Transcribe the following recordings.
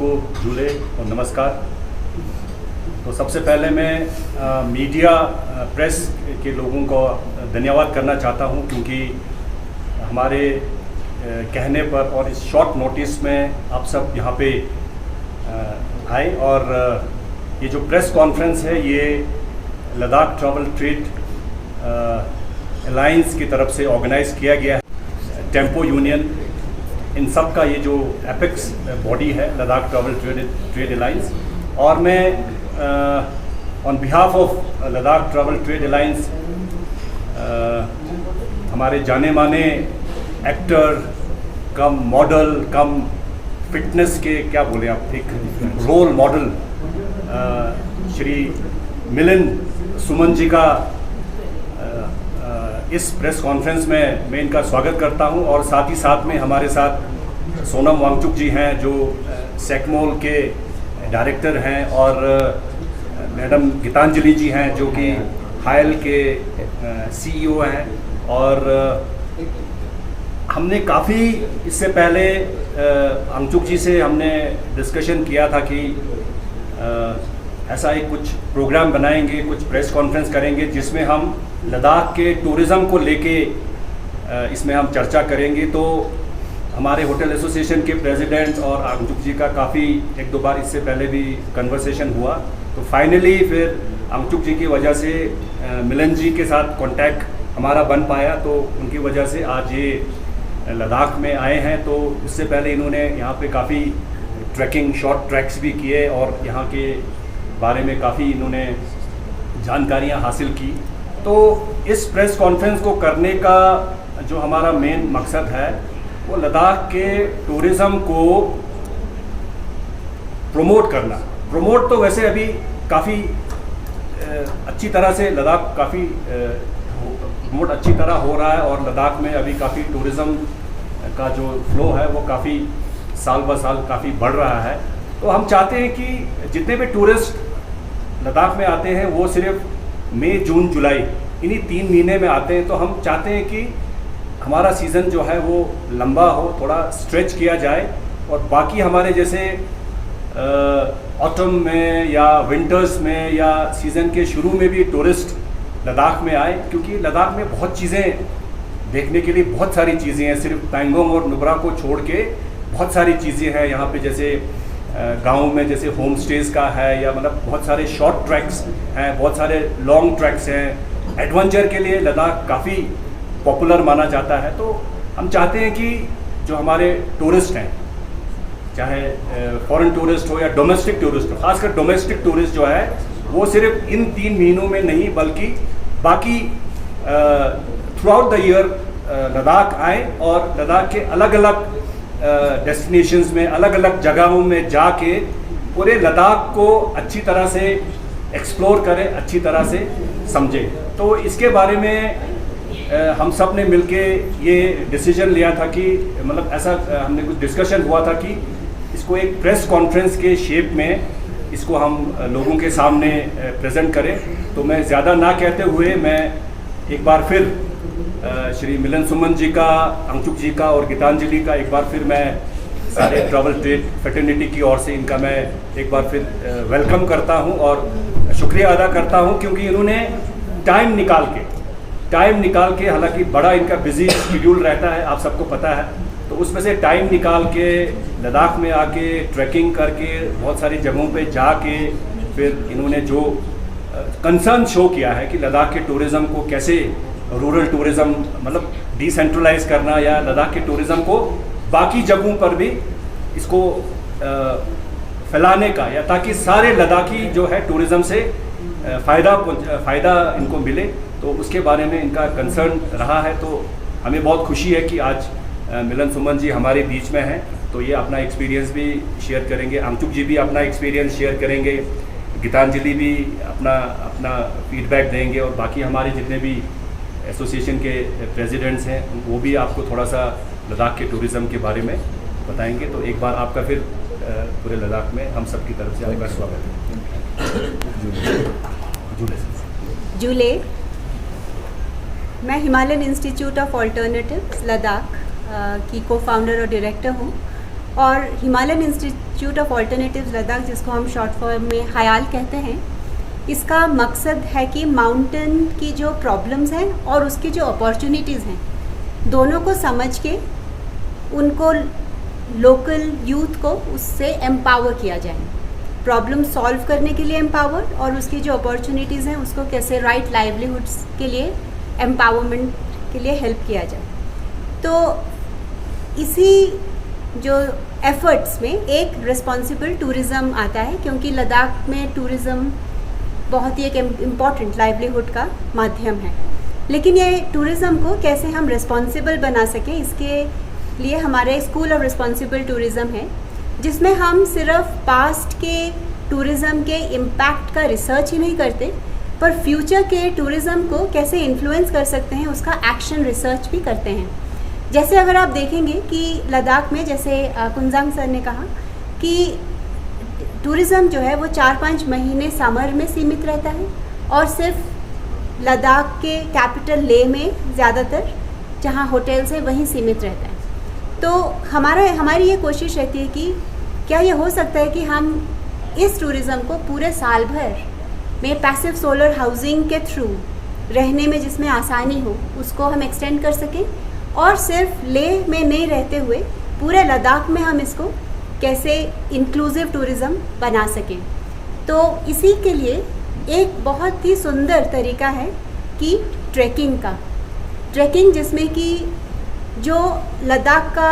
सबको झूले और नमस्कार। तो सबसे पहले मैं मीडिया प्रेस के लोगों को धन्यवाद करना चाहता हूं, क्योंकि हमारे कहने पर और इस शॉर्ट नोटिस में आप सब यहां पे आए। और ये जो प्रेस कॉन्फ्रेंस है ये लद्दाख ट्रैवल ट्रेड अलायंस की तरफ से ऑर्गेनाइज किया गया है। टेम्पो यूनियन, इन सब का ये जो एपेक्स बॉडी है लद्दाख ट्रैवल ट्रेड अलायंस। और मैं on behalf of Ladakh travel trade alliance हमारे जाने माने एक्टर कम मॉडल कम फिटनेस के क्या बोले आप, एक रोल मॉडल श्री मिलिंद सुमन जी का इस प्रेस कॉन्फ्रेंस में मैं इनका स्वागत करता हूं। और साथ ही साथ में हमारे साथ सोनम वांगचुक जी हैं जो सेकमोल के डायरेक्टर हैं, और मैडम गीतांजलि जी हैं जो कि हायल के सीईओ हैं। और हमने काफ़ी इससे पहले वांगचुक जी से हमने डिस्कशन किया था कि ऐसा एक कुछ प्रोग्राम बनाएंगे, कुछ प्रेस कॉन्फ्रेंस करेंगे जिसमें हम लद्दाख के टूरिज़्म को लेके इसमें हम चर्चा करेंगे। तो हमारे होटल एसोसिएशन के प्रेसिडेंट और वांगचुक जी का काफ़ी एक दो बार इससे पहले भी कन्वर्सेशन हुआ। तो फाइनली फिर वांगचुक जी की वजह से मिलन जी के साथ कांटेक्ट हमारा बन पाया, तो उनकी वजह से आज ये लद्दाख में आए हैं। तो इससे पहले इन्होंने यहाँ पे काफ़ी ट्रैकिंग शॉर्ट ट्रैक्स भी किए और यहाँ के बारे में काफ़ी इन्होंने जानकारियाँ हासिल की। तो इस प्रेस कॉन्फ्रेंस को करने का जो हमारा मेन मकसद है वो लद्दाख के टूरिज़्म को प्रमोट करना। प्रमोट तो वैसे अभी काफ़ी अच्छी तरह से लद्दाख काफ़ी प्रमोट अच्छी तरह हो रहा है, और लद्दाख में अभी काफ़ी टूरिज़्म का जो फ्लो है वो काफ़ी साल ब साल काफ़ी बढ़ रहा है। तो हम चाहते हैं कि जितने भी टूरिस्ट लद्दाख में आते हैं वो सिर्फ मई जून जुलाई इन्हीं 3 महीने में आते हैं। तो हम चाहते हैं कि हमारा सीज़न जो है वो लंबा हो, थोड़ा स्ट्रेच किया जाए, और बाकी हमारे जैसे ऑटम में या विंटर्स में या सीज़न के शुरू में भी टूरिस्ट लद्दाख में आए, क्योंकि लद्दाख में बहुत चीज़ें देखने के लिए बहुत सारी चीज़ें हैं। सिर्फ पैंगोंग और नुब्रा को छोड़ के बहुत सारी चीज़ें हैं यहाँ पे, जैसे गाँव में जैसे होम स्टेज का है, या मतलब बहुत सारे शॉर्ट ट्रैक्स हैं, बहुत सारे लॉन्ग ट्रैक्स हैं। एडवेंचर के लिए लद्दाख काफ़ी पॉपुलर माना जाता है। तो हम चाहते हैं कि जो हमारे टूरिस्ट हैं, चाहे फॉरेन टूरिस्ट हो या डोमेस्टिक टूरिस्ट हो, खासकर डोमेस्टिक टूरिस्ट जो है वो सिर्फ इन 3 महीनों में नहीं बल्कि बाकी through out the year Ladakh आए और लद्दाख के अलग अलग डेस्टिनेशंस में अलग अलग जगहों में जाके पूरे लद्दाख को अच्छी तरह से एक्सप्लोर करें, अच्छी तरह से समझें। तो इसके बारे में हम सब ने मिलके ये डिसीजन लिया था कि मतलब ऐसा हमने कुछ डिस्कशन हुआ था कि इसको एक प्रेस कॉन्फ्रेंस के शेप में इसको हम लोगों के सामने प्रेजेंट करें। तो मैं ज़्यादा ना कहते हुए मैं एक बार फिर श्री मिलन सुमन जी का, वांगचुक जी का और गीतांजलि का एक बार फिर मैं सारे ट्रैवल ट्रेड फ्रेटर्निटी की ओर से इनका मैं एक बार फिर वेलकम करता हूं और शुक्रिया अदा करता हूं, क्योंकि इन्होंने टाइम निकाल के हालांकि बड़ा इनका बिजी शेड्यूल रहता है, आप सबको पता है, तो उसमें से टाइम निकाल के लद्दाख में आके ट्रैकिंग करके बहुत सारी जगहों पे जाके फिर इन्होंने जो कंसर्न शो किया है कि लद्दाख के टूरिज़्म को कैसे रूरल टूरिज़्म मतलब डिसेंट्रलाइज करना, या लद्दाख के टूरिज़्म को बाकी जगहों पर भी इसको फैलाने का, या ताकि सारे लद्दाखी जो है टूरिज़्म से फ़ायदा इनको मिले। तो उसके बारे में इनका कंसर्न रहा है। तो हमें बहुत खुशी है कि आज मिलन सुमन जी हमारे बीच में हैं, तो ये अपना एक्सपीरियंस भी शेयर करेंगे, वांगचुक जी भी अपना एक्सपीरियंस शेयर करेंगे, गीतांजलि भी अपना फीडबैक देंगे, और बाकी हमारे जितने भी एसोसिएशन के प्रेसिडेंट्स हैं वो भी आपको थोड़ा सा लद्दाख के टूरिज़्म के बारे में बताएंगे। तो एक बार आपका फिर पूरे लद्दाख में हम सब की तरफ से आपका स्वागत है। जूले, मैं Himalayan institute of alternatives Ladakh की को फाउंडर और डायरेक्टर हूँ। और Himalayan institute of alternative Ladakh, जिसको हम शॉर्ट फॉर्म में हायाल कहते हैं, इसका मकसद है कि माउंटेन की जो प्रॉब्लम्स हैं और उसकी जो अपॉर्चुनिटीज़ हैं, दोनों को समझ के उनको लोकल यूथ को उससे एम्पावर किया जाए, प्रॉब्लम सॉल्व करने के लिए एम्पावर, और उसकी जो अपॉर्चुनिटीज़ हैं उसको कैसे राइट लाइवलीहुड्स के लिए एम्पावरमेंट के लिए हेल्प किया जाए। तो इसी जो एफर्ट्स में एक रिस्पॉन्सिबल टूरिज़्म आता है, क्योंकि लद्दाख में टूरिज़्म बहुत ही एक इम्पॉर्टेंट लाइवलीहुड का माध्यम है। लेकिन ये टूरिज़्म को कैसे हम रिस्पॉन्सिबल बना सकें, इसके लिए हमारे स्कूल ऑफ रिस्पॉन्सिबल टूरिज़्म है, जिसमें हम सिर्फ पास्ट के टूरिज़्म के इम्पैक्ट का रिसर्च ही नहीं करते, पर फ्यूचर के टूरिज़्म को कैसे इन्फ्लुएंस कर सकते हैं उसका एक्शन रिसर्च भी करते हैं। जैसे अगर आप देखेंगे कि लद्दाख में, जैसे कुंजांग सर ने कहा कि टूरिज़्म जो है वो 4-5 महीने समर में सीमित रहता है, और सिर्फ लद्दाख के कैपिटल लेह में ज़्यादातर जहाँ होटल्स हैं वहीं सीमित रहता है। तो हमारी ये कोशिश रहती है कि क्या ये हो सकता है कि हम इस टूरिज़्म को पूरे साल भर में पैसिव सोलर हाउसिंग के थ्रू रहने में जिसमें आसानी हो उसको हम एक्सटेंड कर सकें, और सिर्फ लेह में नहीं रहते हुए पूरे लद्दाख में हम इसको कैसे इंक्लूसिव टूरिज़्म बना सकें। तो इसी के लिए एक बहुत ही सुंदर तरीका है कि ट्रैकिंग का, ट्रैकिंग जिसमें कि जो लद्दाख का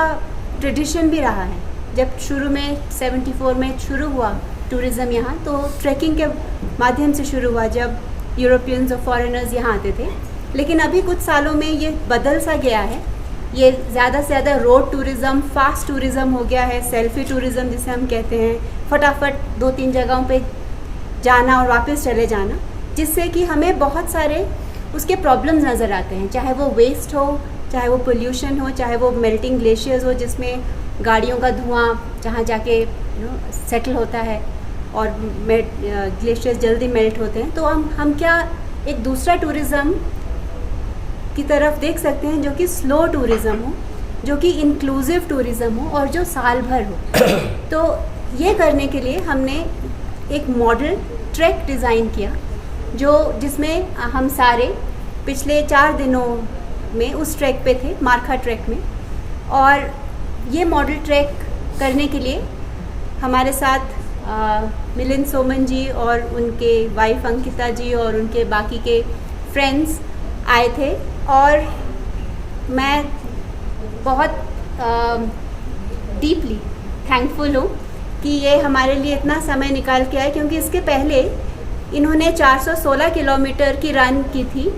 ट्रेडिशन भी रहा है, जब शुरू में 74 में शुरू हुआ टूरिज़्म यहाँ, तो ट्रैकिंग के माध्यम से शुरू हुआ जब यूरोपियंस और फॉरेनर्स यहाँ आते थे। लेकिन अभी कुछ सालों में ये बदल सा गया है, ये ज़्यादा से ज़्यादा रोड टूरिज़्म, फास्ट टूरिज़्म हो गया है, सेल्फी टूरिज़्म जिसे हम कहते हैं, फटाफट 2-3 जगहों पे जाना और वापस चले जाना, जिससे कि हमें बहुत सारे उसके प्रॉब्लम्स नज़र आते हैं, चाहे वो वेस्ट हो, चाहे वो पोल्यूशन हो, चाहे वो मेल्टिंग ग्लेशियर्स हो जिसमें गाड़ियों का धुआं जहाँ जाके सेटल होता है और ग्लेशियर्स जल्दी मेल्ट होते हैं। तो हम क्या एक दूसरा टूरिज़्म की तरफ देख सकते हैं जो कि स्लो टूरिज़्म हो, जो कि इंक्लूसिव टूरिज़्म हो और जो साल भर हो। तो ये करने के लिए हमने एक मॉडल ट्रैक डिज़ाइन किया, जिसमें हम सारे पिछले 4 दिनों में उस ट्रैक पे थे, मारखा ट्रैक में। और ये मॉडल ट्रैक करने के लिए हमारे साथ मिलिंद सोमन जी और उनके वाइफ अंकिता जी और उनके बाकी के फ्रेंड्स आए थे, और मैं बहुत डीपली थैंकफुल हूँ कि ये हमारे लिए इतना समय निकाल के आए, क्योंकि इसके पहले इन्होंने 416 किलोमीटर की रन की थी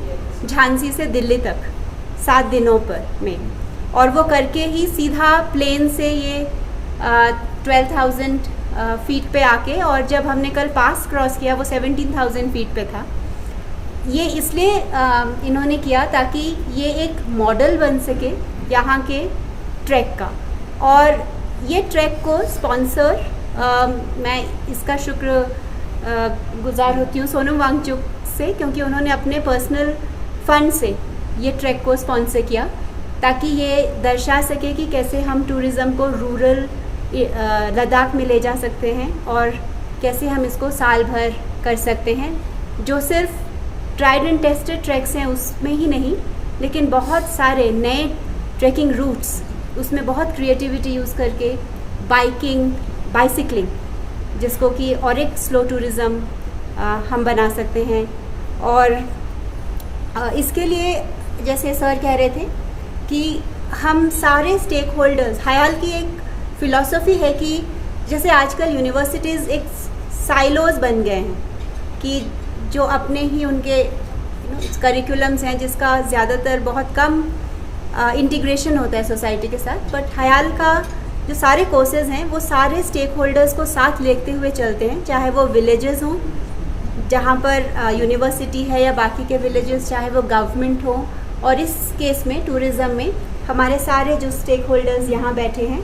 झांसी से दिल्ली तक 7 दिनों पर में, और वो करके ही सीधा प्लेन से ये 12,000 फीट पे आके, और जब हमने कल पास क्रॉस किया वो 17,000 फीट पे था। ये इसलिए इन्होंने किया ताकि ये एक मॉडल बन सके यहाँ के ट्रैक का। और ये ट्रैक को स्पॉन्सर मैं इसका शुक्र गुज़ार होती हूँ सोनम वांगचुक से, क्योंकि उन्होंने अपने पर्सनल फंड से ये ट्रैक को स्पॉन्सर किया, ताकि ये दर्शा सके कि कैसे हम टूरिज़्म को रूरल लद्दाख में ले जा सकते हैं और कैसे हम इसको साल भर कर सकते हैं। जो सिर्फ ट्राइड एंड टेस्टेड ट्रैक्स हैं उसमें ही नहीं, लेकिन बहुत सारे नए ट्रैकिंग रूट्स, उसमें बहुत क्रिएटिविटी यूज़ करके बाइसिकलिंग, जिसको कि और एक स्लो टूरिज़्म हम बना सकते हैं। और इसके लिए जैसे सर कह रहे थे कि हम सारे स्टेक होल्डर्स, हायाल की एक फ़िलॉसफ़ी है कि जैसे आजकल यूनिवर्सिटीज़ एक साइलोज़ बन गए हैं कि जो अपने ही उनके करिकुलम्स हैं जिसका ज़्यादातर बहुत कम इंटीग्रेशन होता है सोसाइटी के साथ, बट हायाल का जो सारे कोर्सेज़ हैं वो सारे स्टेक होल्डर्स को साथ लेते हुए चलते हैं, चाहे वो विलेजेस हों जहाँ पर यूनिवर्सिटी है या बाकी के विलेजेस, चाहे वो गवर्नमेंट हो। और इस केस में टूरिज़्म में हमारे सारे जो स्टेक होल्डर्स यहाँ बैठे हैं,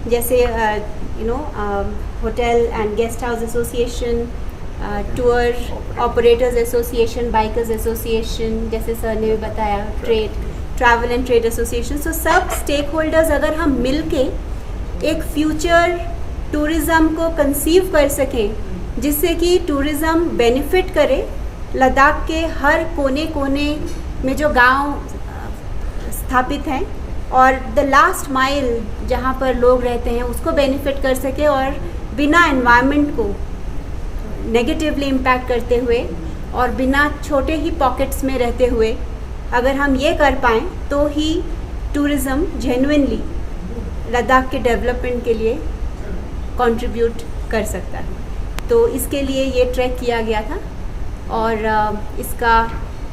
जैसे hotel and guest house association, tour operators association, bikers association, जैसे सर ने भी बताया, ट्रेवल एंड ट्रेड एसोसिएशन। सो सब स्टेक होल्डर्स अगर हम मिल के एक फ्यूचर टूरिज़्म को कंसीव कर सकें जिससे कि टूरिज़्म बेनिफिट करे लद्दाख के हर कोने कोने में जो गांव स्थापित हैं और द लास्ट माइल जहां पर लोग रहते हैं उसको बेनिफिट कर सके और बिना एनवायरनमेंट को नेगेटिवली इम्पैक्ट करते हुए और बिना छोटे ही पॉकेट्स में रहते हुए अगर हम ये कर पाएँ तो ही टूरिज़्म जेन्युइनली लद्दाख के डेवलपमेंट के लिए कंट्रीब्यूट कर सकता है। तो इसके लिए ये ट्रैक किया गया था और इसका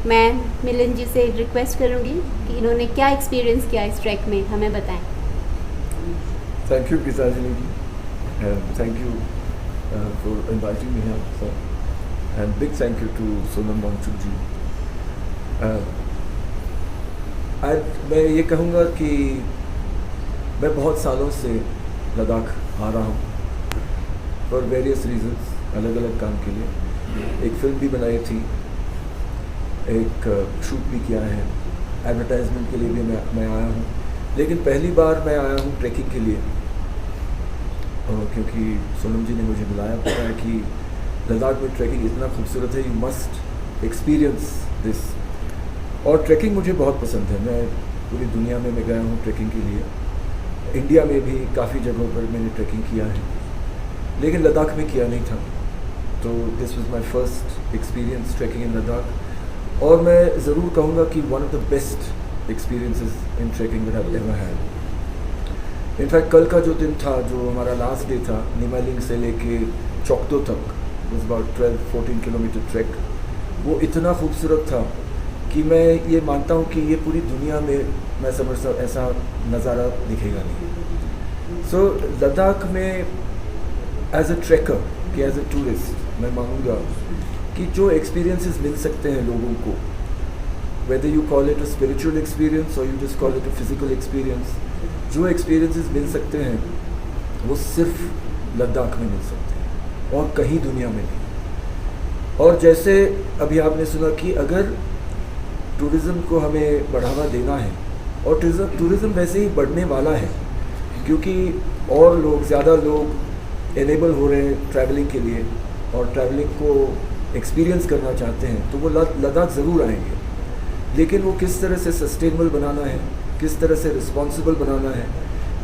मैं मिलिंद जी से रिक्वेस्ट करूँगी कि इन्होंने क्या एक्सपीरियंस किया इस ट्रैक में हमें बताएं। Thank you Geetanjali ji and thank you for inviting me here sir and big thank you to Sonam Wangchuk ji. आज मैं ये कहूँगा कि मैं बहुत सालों से लद्दाख आ रहा हूँ फॉर वेरियस रीजंस, अलग अलग काम के लिए। एक फिल्म भी बनाई थी, एक शूट भी किया है, एडवर्टाइजमेंट के लिए भी मैं आया हूँ, लेकिन पहली बार मैं आया हूँ ट्रैकिंग के लिए क्योंकि सोनम जी ने मुझे बुलाया, पता है कि लद्दाख में ट्रैकिंग इतना खूबसूरत है, यू मस्ट एक्सपीरियंस दिस। और ट्रैकिंग मुझे बहुत पसंद है, मैं पूरी दुनिया में मैं गया हूँ ट्रैकिंग के लिए, इंडिया में भी काफ़ी जगहों पर मैंने ट्रैकिंग किया है, लेकिन लद्दाख में किया नहीं था। तो this was my first experience trekking in Ladakh और मैं ज़रूर कहूँगा कि one of the best experiences in trekking that I ever had. In fact कल का जो दिन था, जो हमारा लास्ट डे था, निमालिंग से लेके चौकदो तक, वाज अबाउट 12-14 किलोमीटर ट्रैक, वो इतना खूबसूरत था कि मैं ये मानता हूँ कि ये पूरी दुनिया में मैं समझता हूँ ऐसा नज़ारा दिखेगा नहीं। सो लद्दाख में एज अ ट्रैकर कि एज अ टूरिस्ट मैं मानूँगा कि जो एक्सपीरियंसेस मिल सकते हैं लोगों को, whether you call it a spiritual experience और you just call it a physical experience, जो एक्सपीरियंसेस मिल सकते हैं वो सिर्फ लद्दाख में मिल सकते हैं और कहीं दुनिया में नहीं। और जैसे अभी आपने सुना कि अगर टूरिज़्म को हमें बढ़ावा देना है, और टूरिज़्म वैसे ही बढ़ने वाला है क्योंकि और लोग, ज़्यादा लोग एनेबल हो रहे हैं ट्रैवलिंग के लिए और ट्रैवलिंग को एक्सपीरियंस करना चाहते हैं, तो वो लद्दाख ज़रूर आएंगे। लेकिन वो किस तरह से सस्टेनेबल बनाना है, किस तरह से रिस्पॉन्सिबल बनाना है,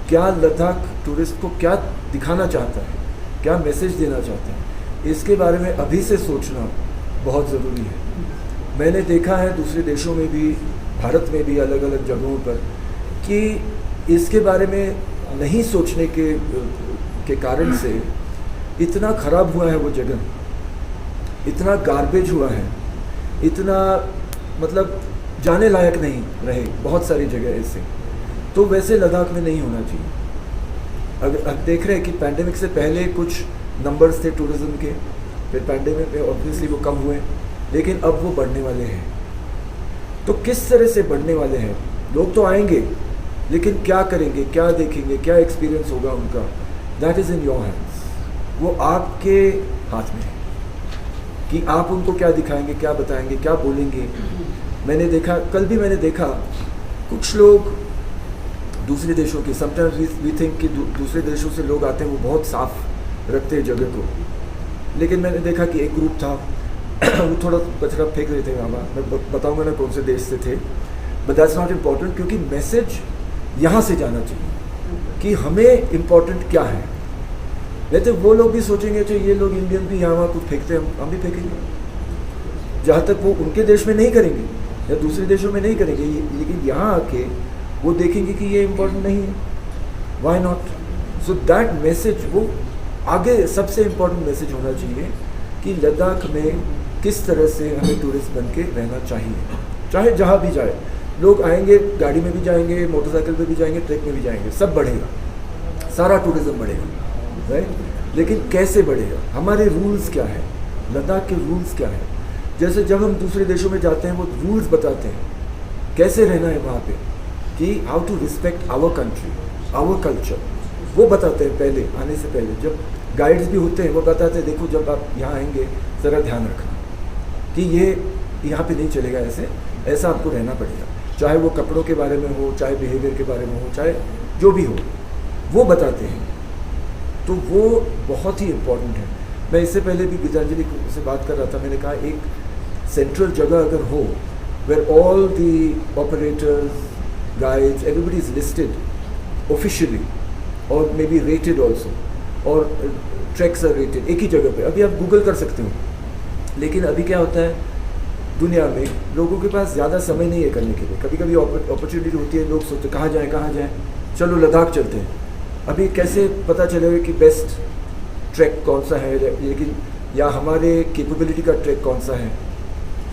क्या लद्दाख टूरिस्ट को क्या दिखाना चाहता है, क्या मैसेज देना चाहता है, इसके बारे में अभी से सोचना बहुत ज़रूरी है। मैंने देखा है दूसरे देशों में भी, भारत में भी, अलग अलग जगहों पर कि इसके बारे में नहीं सोचने के कारण से इतना ख़राब हुआ है वो जगह, इतना गार्बेज हुआ है, इतना मतलब जाने लायक नहीं रहे बहुत सारी जगह ऐसे। तो वैसे लद्दाख में नहीं होना चाहिए। अगर अब देख रहे हैं कि पैंडेमिक से पहले कुछ नंबर्स थे टूरिज़्म के, फिर पैंडेमिक में ऑब्वियसली वो कम हुए, लेकिन अब वो बढ़ने वाले हैं। तो किस तरह से बढ़ने वाले हैं? लोग तो आएंगे, लेकिन क्या करेंगे, क्या देखेंगे, क्या एक्सपीरियंस होगा उनका, that is in your hands. वो आपके हाथ में है कि आप उनको क्या दिखाएंगे, क्या बताएंगे, क्या बोलेंगे। मैंने देखा, कल भी मैंने देखा कुछ लोग दूसरे देशों के, समटाइम्स वी थिंक कि दूसरे देशों से लोग आते हैं, वो बहुत साफ रखते हैं जगह को, लेकिन मैंने देखा कि एक ग्रुप था वो थोड़ा कचरा फेंक रहे थे वहाँ। मैं बताऊँगा ना कौन से देश से थे, बट दैट्स नॉट इम्पॉर्टेंट, क्योंकि मैसेज यहाँ से जाना चाहिए कि हमें इम्पोर्टेंट क्या है। नहीं तो वो लोग भी सोचेंगे कि ये लोग इंडियन भी यहाँ वहाँ कुछ फेंकते हैं, हम भी फेंकेंगे। जहाँ तक वो उनके देश में नहीं करेंगे या दूसरे देशों में नहीं करेंगे, लेकिन यहाँ आके वो देखेंगे कि ये इम्पोर्टेंट नहीं है, why not. So that message, वो आगे सबसे इम्पोर्टेंट मैसेज होना चाहिए कि लद्दाख में किस तरह से हमें टूरिस्ट बन के रहना चाहिए। चाहे जहाँ भी जाए, लोग आएंगे, गाड़ी में भी जाएंगे, मोटरसाइकिल पे भी जाएंगे, ट्रक में भी जाएंगे, सब बढ़ेगा, सारा टूरिज़्म बढ़ेगा, राइट। लेकिन कैसे बढ़ेगा, हमारे रूल्स क्या है, लद्दाख के रूल्स क्या है। जैसे जब हम दूसरे देशों में जाते हैं, वो रूल्स बताते हैं कैसे रहना है वहाँ पे, कि how to respect our country, our culture, वो बताते हैं पहले आने से पहले। जब गाइड्स भी होते हैं वो बताते हैं, देखो जब आप यहाँ आएंगे ज़रा ध्यान रखना कि ये यहाँ पे नहीं चलेगा, ऐसा आपको रहना पड़ेगा, चाहे वो कपड़ों के बारे में हो, चाहे बिहेवियर के बारे में हो, चाहे जो भी हो। वो बताते हैं, तो वो बहुत ही इम्पोर्टेंट है। मैं इससे पहले भी गीतांजलि से बात कर रहा था, मैंने कहा एक सेंट्रल जगह अगर हो where all the operators, guides, everybody is listed officially और मे बी रेटेड ऑल्सो, और ट्रैक्स आर रेटेड एक ही जगह पे। अभी आप गूगल कर सकते हो, लेकिन अभी क्या होता है दुनिया में, लोगों के पास ज़्यादा समय नहीं है करने के लिए। कभी कभी अपॉर्चुनिटी होती है, लोग सोचते कहाँ जाएं, चलो लद्दाख चलते हैं। अभी कैसे पता चलेगा कि बेस्ट ट्रैक कौन सा है, लेकिन या हमारे कैपेबिलिटी का ट्रैक कौन सा है।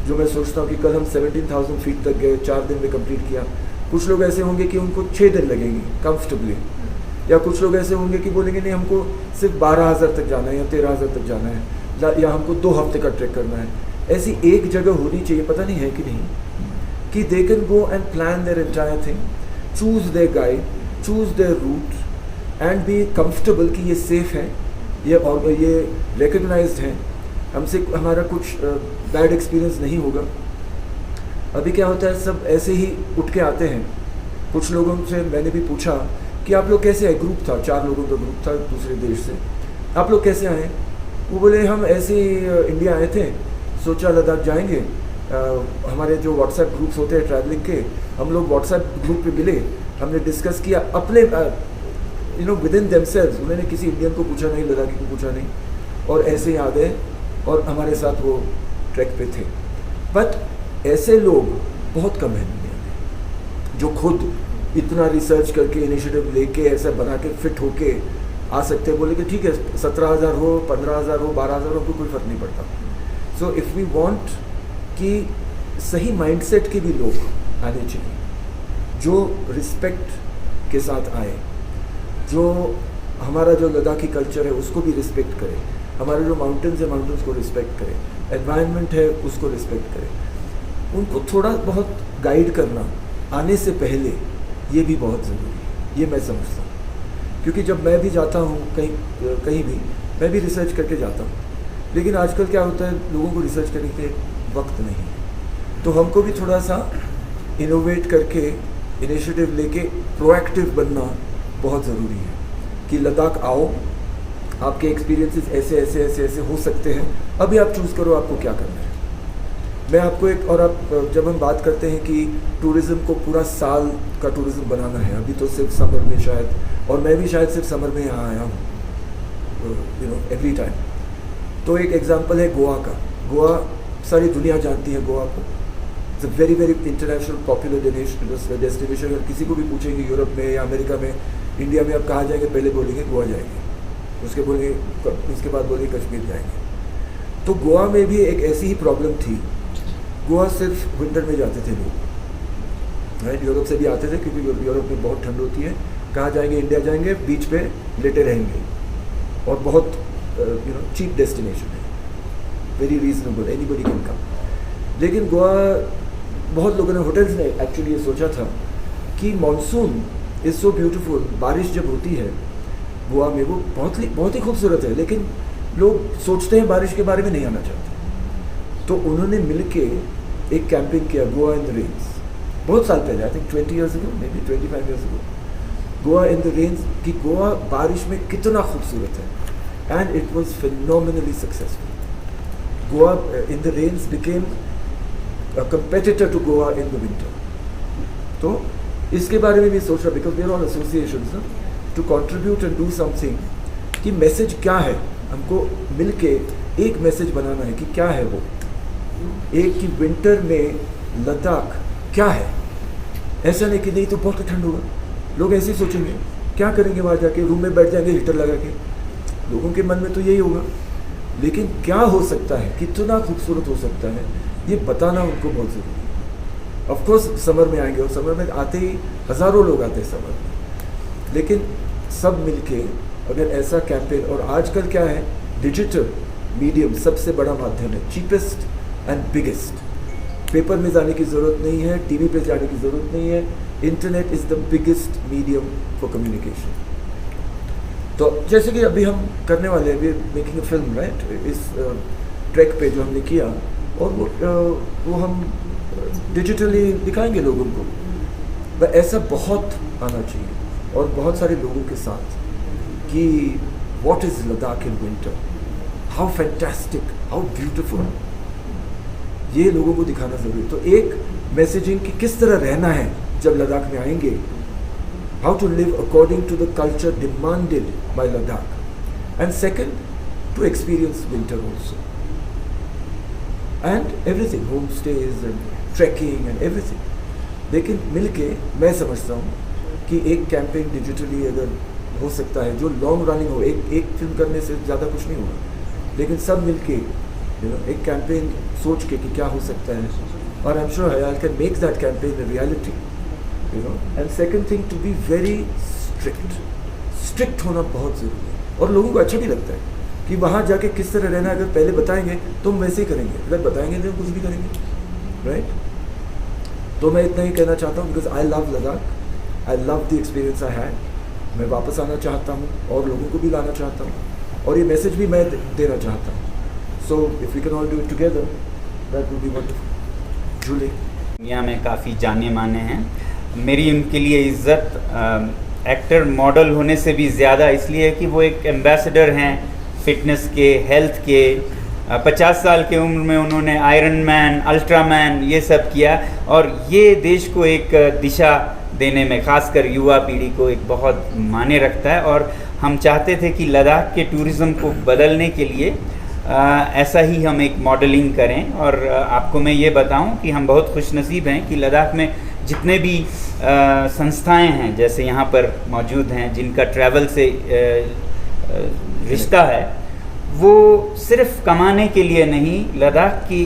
जो मैं सोचता हूँ कि कल हम 17,000 फीट तक गए, 4 दिन में कंप्लीट किया। कुछ लोग ऐसे होंगे कि उनको 6 दिन लगेंगे कंफर्टेबली, या कुछ लोग ऐसे होंगे कि बोलेंगे नहीं हमको सिर्फ 12,000 तक जाना है या 13,000 तक जाना है, या हमको 2 हफ्ते का ट्रैक करना है। ऐसी एक जगह होनी चाहिए, पता नहीं है कि नहीं, कि they can go and plan their entire thing, choose their guide, choose their route and be comfortable कि ये सेफ है, ये रिकग्नाइज्ड है, हमसे हमारा कुछ बैड एक्सपीरियंस नहीं होगा। अभी क्या होता है, सब ऐसे ही उठ के आते हैं। कुछ लोगों से मैंने भी पूछा कि आप लोग कैसे आए, ग्रुप था, 4 लोगों का ग्रुप था दूसरे देश से, आप लोग कैसे आए? वो बोले हम ऐसे ही इंडिया आए थे, सोचा लद्दाख जाएंगे। हमारे जो व्हाट्सएप ग्रुप्स होते हैं ट्रैवलिंग के, हम लोग व्हाट्सएप ग्रुप पे मिले, हमने डिस्कस किया अपने विद इन देमसेल्व्स, उन्होंने किसी इंडियन को पूछा नहीं, लद्दाखी को पूछा नहीं, और ऐसे ही आ गए और हमारे साथ वो ट्रैक पे थे। बट ऐसे लोग बहुत कम हैं दुनिया में जो खुद इतना रिसर्च करके इनिशिएटिव लेके ऐसा बना के फिट होके आ सकते हैं। बोले कि ठीक है 17,000 हो, 15,000 हो, 12,000 हो, कोई फर्क नहीं पड़ता। सो इफ़ वी वांट कि सही माइंडसेट के भी लोग आने चाहिए, जो रिस्पेक्ट के साथ आए, जो हमारा जो लद्दाखी कल्चर है उसको भी रिस्पेक्ट करे, हमारे जो माउंटेन्स है माउंटेन्स को रिस्पेक्ट करे, एनवायरनमेंट है उसको रिस्पेक्ट करे। उनको थोड़ा बहुत गाइड करना आने से पहले ये भी बहुत ज़रूरी है, ये मैं समझता हूँ। क्योंकि जब मैं भी जाता हूँ कहीं भी, मैं भी रिसर्च करके जाता हूँ, लेकिन आजकल क्या होता है, लोगों को रिसर्च करने के वक्त नहीं है। तो हमको भी थोड़ा सा इनोवेट करके, इनिशिएटिव लेके प्रोएक्टिव बनना बहुत ज़रूरी है कि लद्दाख आओ, आपके एक्सपीरियंसेस ऐसे ऐसे ऐसे ऐसे हो सकते हैं, अभी आप चूज़ करो आपको क्या करना है। मैं आपको एक और, आप जब हम बात करते हैं कि टूरिज़्म को पूरा साल का टूरिज़्म बनाना है, अभी तो सिर्फ समर में शायद, और मैं भी शायद सिर्फ समर में यहाँ आया हूँ एवरी टाइम। तो एक एग्जांपल है गोवा का। गोवा सारी दुनिया जानती है गोवा को, it's a very very international popular destination. अगर किसी को भी पूछेंगे यूरोप में या अमेरिका में, इंडिया में आप कहाँ जाएंगे, पहले बोलेंगे गोवा जाएंगे, उसके बाद बोलेंगे कश्मीर जाएंगे। तो गोवा में भी एक ऐसी ही प्रॉब्लम थी। गोवा सिर्फ विंटर में जाते थे लोग, राइट, यूरोप से भी आते थे क्योंकि यूरोप में बहुत ठंड होती है। कहाँ जाएंगे, इंडिया जाएंगे, बीच पे लेटे रहेंगे, और बहुत चीप डेस्टिनेशन है, very reasonable, anybody can come. लेकिन गोवा, बहुत लोगों ने, होटल्स ने एक्चुअली ये सोचा था कि मानसून इज़ सो ब्यूटीफुल, बारिश जब होती है गोवा में वो बहुत ही खूबसूरत है, लेकिन लोग सोचते हैं बारिश के बारे में नहीं आना चाहते। तो उन्होंने मिलके एक कैंपिंग किया, गोवा इन द रेन्स, बहुत साल पहले, I think 20 years ago, maybe 25 years ago, Goa in the rains, कि गोवा बारिश में कितना खूबसूरत है, and it was phenomenally successful. Goa in the rains became a competitor to Goa in the winter. तो इसके बारे में भी सोच रहा, because we are all associations ना, to contribute and do something, कि मैसेज क्या है, हमको मिलके एक मैसेज बनाना है कि क्या है वो, एक कि विंटर में लद्दाख क्या है। ऐसा नहीं कि नहीं तो बहुत ठंड होगा, लोग ऐसे ही सोचेंगे, क्या करेंगे वहाँ जाके, रूम में बैठ जाएंगे हीटर लगा के, लोगों के मन में तो यही होगा। लेकिन क्या हो सकता है, कितना खूबसूरत हो सकता है, ये बताना उनको बहुत ज़रूरी है। ऑफकोर्स समर में आएंगे, और समर में आते ही हज़ारों लोग आते हैं समर में, लेकिन सब मिलके अगर ऐसा कैंपेन, और आजकल क्या है, डिजिटल मीडियम सबसे बड़ा माध्यम है, चीपेस्ट एंड बिगेस्ट। पेपर में जाने की ज़रूरत नहीं है, टीवी पे जाने की ज़रूरत नहीं है, internet is the biggest medium for communication. तो जैसे कि अभी हम करने वाले हैं, we making a film, right, इस ट्रैक पे जो हमने किया, और वो हम डिजिटली दिखाएंगे लोगों को। ऐसा बहुत आना चाहिए, और बहुत सारे लोगों के साथ कि what is Ladakh in winter, how fantastic, how beautiful, ये लोगों को दिखाना ज़रूरी। तो एक मैसेजिंग कि किस तरह रहना है जब लद्दाख में आएंगे, how to live according to the culture demanded by Ladakh, and second to experience winter also and everything, home stays and trekking and everything. लेकिन मिलके मैं समझता हूँ कि एक कैंपेन डिजिटली अगर हो सकता है जो लॉन्ग रनिंग हो, एक फिल्म करने से ज़्यादा कुछ नहीं होगा, लेकिन सब मिलके एक कैंपेन सोच के कि क्या हो सकता है, और I am sure Hayal can make that campaign a reality, and second thing to be very strict होना बहुत ज़रूरी है। और लोगों को अच्छा भी लगता है कि वहाँ जाके किस तरह रहना, अगर पहले बताएंगे तो हम वैसे ही करेंगे, अगर बताएंगे तो कुछ भी करेंगे, राइट। तो मैं इतना ही कहना चाहता हूँ, because I love Ladakh, I love the experience I had. मैं वापस आना चाहता हूँ और लोगों को भी लाना चाहता हूँ, और ये मैसेज भी मैं देना चाहता हूँ। So if we can all do it together that would be wonderful. Julley दुनिया में काफ़ी जाने माने हैं। मेरी उनके लिए इज़्ज़त एक्टर मॉडल होने से भी ज़्यादा इसलिए है कि वो एक एम्बेसडर हैं फिटनेस के, हेल्थ के। 50 साल की उम्र में उन्होंने आयरन मैन, अल्ट्रामैन ये सब किया, और ये देश को एक दिशा देने में, ख़ासकर युवा पीढ़ी को, एक बहुत मायने रखता है। और हम चाहते थे कि लद्दाख के टूरिज़्म को बदलने के लिए ऐसा ही हम एक मॉडलिंग करें। और आपको मैं ये बताऊं कि हम बहुत खुशनसीब हैं कि लद्दाख में जितने भी संस्थाएं हैं जैसे यहाँ पर मौजूद हैं, जिनका ट्रैवल से रिश्ता है, वो सिर्फ कमाने के लिए नहीं, लद्दाख की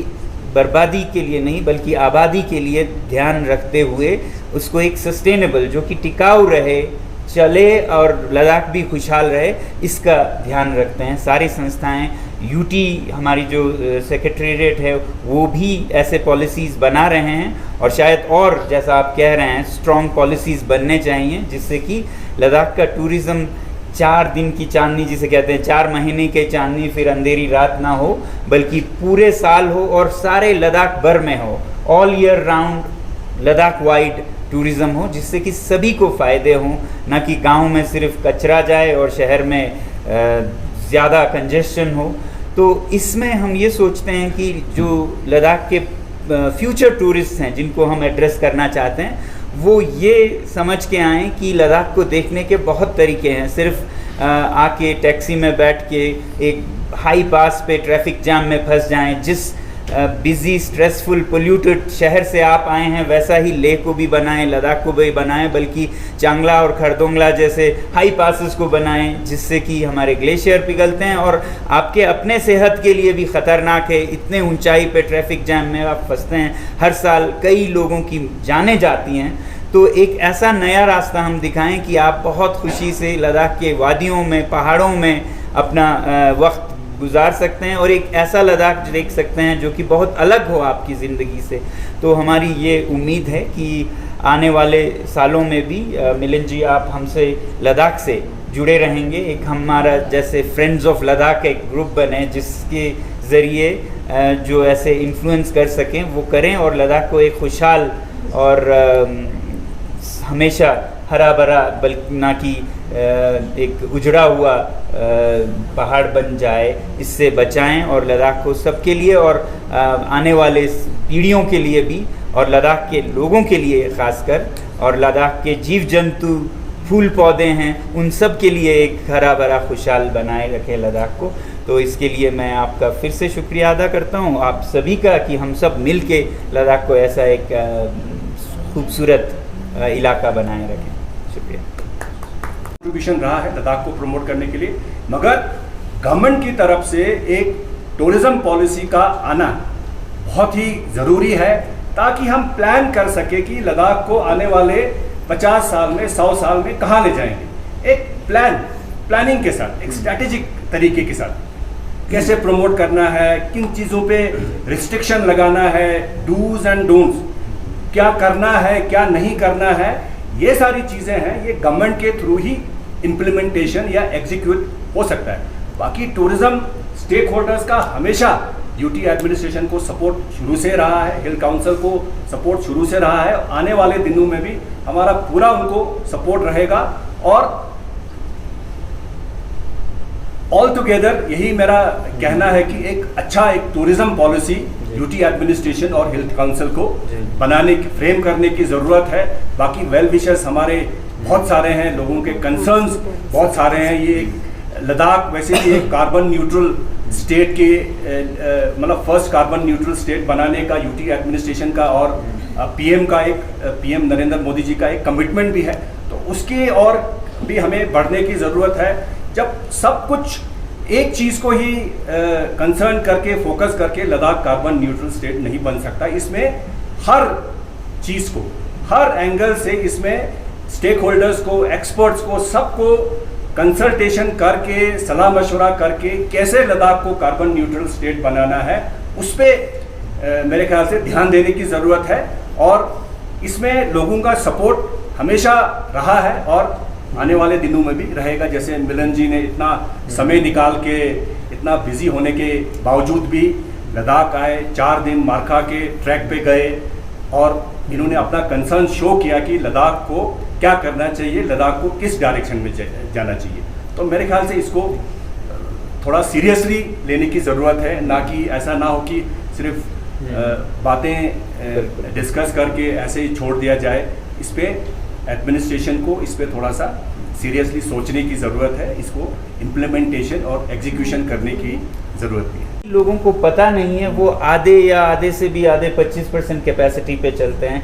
बर्बादी के लिए नहीं, बल्कि आबादी के लिए ध्यान रखते हुए उसको एक सस्टेनेबल, जो कि टिकाऊ रहे, चले और लद्दाख भी खुशहाल रहे, इसका ध्यान रखते हैं सारी संस्थाएं। यूटी हमारी जो सेक्रेटेरिएट है वो भी ऐसे पॉलिसीज़ बना रहे हैं, और शायद और जैसा आप कह रहे हैं स्ट्रॉन्ग पॉलिसीज़ बनने चाहिए, जिससे कि लद्दाख का टूरिज़्म 4 दिन की चांदनी जिसे कहते हैं, 4 महीने के चांदनी फिर अंधेरी रात ना हो, बल्कि पूरे साल हो और सारे लद्दाख भर में हो, all year round Ladakh wide tourism हो, जिससे कि सभी को फ़ायदे हों, ना कि गांव में सिर्फ कचरा जाए और शहर में ज़्यादा कंजेशन हो। तो इसमें हम ये सोचते हैं कि जो लद्दाख के फ्यूचर टूरिस्ट हैं जिनको हम एड्रेस करना चाहते हैं, वो ये समझ के आएँ कि लद्दाख को देखने के बहुत तरीके हैं। सिर्फ आके टैक्सी में बैठ के एक हाई पास पे ट्रैफिक जाम में फंस जाएं, जिस बिज़ी, स्ट्रेसफुल, पोल्यूटेड शहर से आप आए हैं वैसा ही लेह को भी बनाएं, लद्दाख को भी बनाएं, बल्कि चांगला और खरदोंगला जैसे हाई पासेस को बनाएं, जिससे कि हमारे ग्लेशियर पिघलते हैं और आपके अपने सेहत के लिए भी ख़तरनाक है। इतने ऊंचाई पे ट्रैफिक जैम में आप फंसते हैं, हर साल कई लोगों की जानें जाती हैं। तो एक ऐसा नया रास्ता हम दिखाएं कि आप बहुत खुशी से लद्दाख के वादियों में, पहाड़ों में अपना वक्त गुजार सकते हैं, और एक ऐसा लद्दाख देख सकते हैं जो कि बहुत अलग हो आपकी ज़िंदगी से। तो हमारी ये उम्मीद है कि आने वाले सालों में भी मिलिंद जी आप हमसे लद्दाख से जुड़े रहेंगे। एक हमारा जैसे फ्रेंड्स ऑफ लद्दाख एक ग्रुप बने, जिसके ज़रिए जो ऐसे इन्फ्लुएंस कर सकें वो करें, और लद्दाख को एक खुशहाल और हमेशा हरा भरा, बल्कि ना कि एक उजड़ा हुआ पहाड़ बन जाए, इससे बचाएं। और लद्दाख को सबके लिए और आने वाले पीढ़ियों के लिए भी, और लद्दाख के लोगों के लिए ख़ासकर, और लद्दाख के जीव जंतु, फूल पौधे हैं, उन सब के लिए एक हरा भरा खुशहाल बनाए रखें लद्दाख को। तो इसके लिए मैं आपका फिर से शुक्रिया अदा करता हूँ, आप सभी का, कि हम सब मिल के लद्दाख को ऐसा एक खूबसूरत इलाका बनाए रखें। शुक्रिया। कंट्रीब्यूशन रहा है लद्दाख को प्रमोट करने के लिए, मगर गवर्नमेंट की तरफ से एक टूरिज्म पॉलिसी का आना बहुत ही ज़रूरी है, ताकि हम प्लान कर सके कि लद्दाख को आने वाले 50 साल में, 100 साल में कहाँ ले जाएंगे। एक प्लानिंग के साथ, एक स्ट्रैटेजिक तरीके के साथ कैसे प्रमोट करना है, किन चीज़ों पे रिस्ट्रिक्शन लगाना है, डूज एंड डोंट्स, क्या करना है क्या नहीं करना है, ये सारी चीज़ें हैं, ये गवर्नमेंट के थ्रू ही इम्प्लीमेंटेशन या एग्जीक्यूट हो सकता है। बाकी टूरिज्म स्टेक होल्डर्स का हमेशा यूटी एडमिनिस्ट्रेशन को सपोर्ट शुरू से रहा है, हिल काउंसिल को सपोर्ट शुरू से रहा है, आने वाले दिनों में भी हमारा पूरा उनको सपोर्ट रहेगा। और ऑल टुगेदर यही मेरा कहना है कि एक टूरिज्म पॉलिसी यूटी एडमिनिस्ट्रेशन और हिल काउंसिल को बनाने की, फ्रेम करने की ज़रूरत है। बाकी वेल विशर्स हमारे बहुत सारे हैं, लोगों के कंसर्न्स बहुत सारे हैं। ये लद्दाख वैसे भी एक कार्बन न्यूट्रल स्टेट के मतलब फर्स्ट कार्बन न्यूट्रल स्टेट बनाने का यूटी एडमिनिस्ट्रेशन का और पीएम नरेंद्र मोदी जी का एक कमिटमेंट भी है। तो उसके और भी हमें बढ़ने की ज़रूरत है। जब सब कुछ एक चीज़ को ही कंसर्न करके फोकस करके लद्दाख कार्बन न्यूट्रल स्टेट नहीं बन सकता। इसमें हर चीज़ को, हर एंगल से इसमें स्टेक होल्डर्स को, एक्सपर्ट्स को, सबको कंसल्टेशन करके, सलाह मशवरा करके कैसे लद्दाख को कार्बन न्यूट्रल स्टेट बनाना है, उस पर मेरे ख्याल से ध्यान देने की ज़रूरत है। और इसमें लोगों का सपोर्ट हमेशा रहा है और आने वाले दिनों में भी रहेगा। जैसे मिलन जी ने इतना समय निकाल के, इतना बिजी होने के बावजूद भी लद्दाख आए, 4 दिन मार्खा के ट्रैक पे गए और इन्होंने अपना कंसर्न शो किया कि लद्दाख को क्या करना चाहिए, लद्दाख को किस डायरेक्शन में जाना चाहिए। तो मेरे ख्याल से इसको थोड़ा सीरियसली लेने की ज़रूरत है, ना कि ऐसा ना हो कि सिर्फ बातें डिस्कस करके ऐसे ही छोड़ दिया जाए। इस पर एडमिनिस्ट्रेशन को इस पर थोड़ा सा सीरियसली सोचने की ज़रूरत है, इसको इम्प्लीमेंटेशन और एग्जीक्यूशन करने की ज़रूरत भी है। लोगों को पता नहीं है, वो आधे से भी आधे 25% कैपेसिटी पे चलते हैं,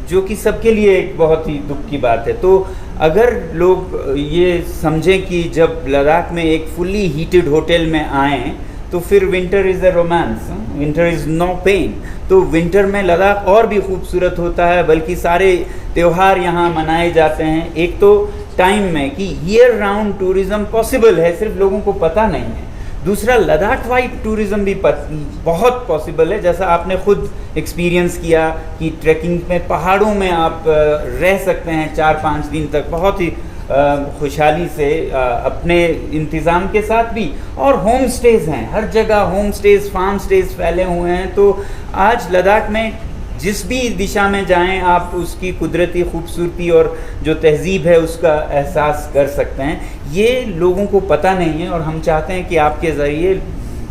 जो कि सबके लिए एक बहुत ही दुख की बात है। तो अगर लोग ये समझें कि जब लद्दाख में एक फुल्ली हीटेड होटल में आएँ तो फिर winter is a romance, winter is no pain. तो विंटर में लद्दाख और भी खूबसूरत होता है, बल्कि सारे त्यौहार यहाँ मनाए जाते हैं। एक तो टाइम में कि ईयर राउंड टूरिज़्म पॉसिबल है, सिर्फ लोगों को पता नहीं है। दूसरा, लद्दाख वाइड टूरिज़्म भी बहुत पॉसिबल है, जैसा आपने खुद एक्सपीरियंस किया कि ट्रैकिंग में पहाड़ों में आप रह सकते हैं 4-5 दिन तक बहुत ही खुशहाली से, अपने इंतज़ाम के साथ भी। और होम स्टेज़ हैं हर जगह, होम स्टेज़, फार्म स्टेज़ फैले हुए हैं। तो आज लद्दाख में जिस भी दिशा में जाएं आप उसकी कुदरती खूबसूरती और जो तहज़ीब है उसका एहसास कर सकते हैं। ये लोगों को पता नहीं है और हम चाहते हैं कि आपके ज़रिए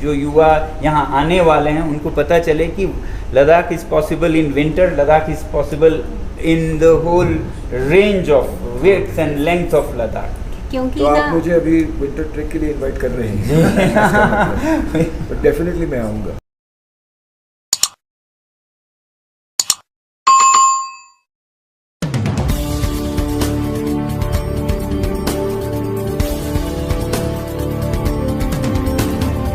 जो युवा यहाँ आने वाले हैं उनको पता चले कि Ladakh is possible in winter, Ladakh is possible in the whole range of width and length of Ladakh. क्योंकि तो आप मुझे अभी विंटर ट्रैक के लिए इनवाइट कर रहे हैं। बट डेफिनेटली मैं आऊँगा।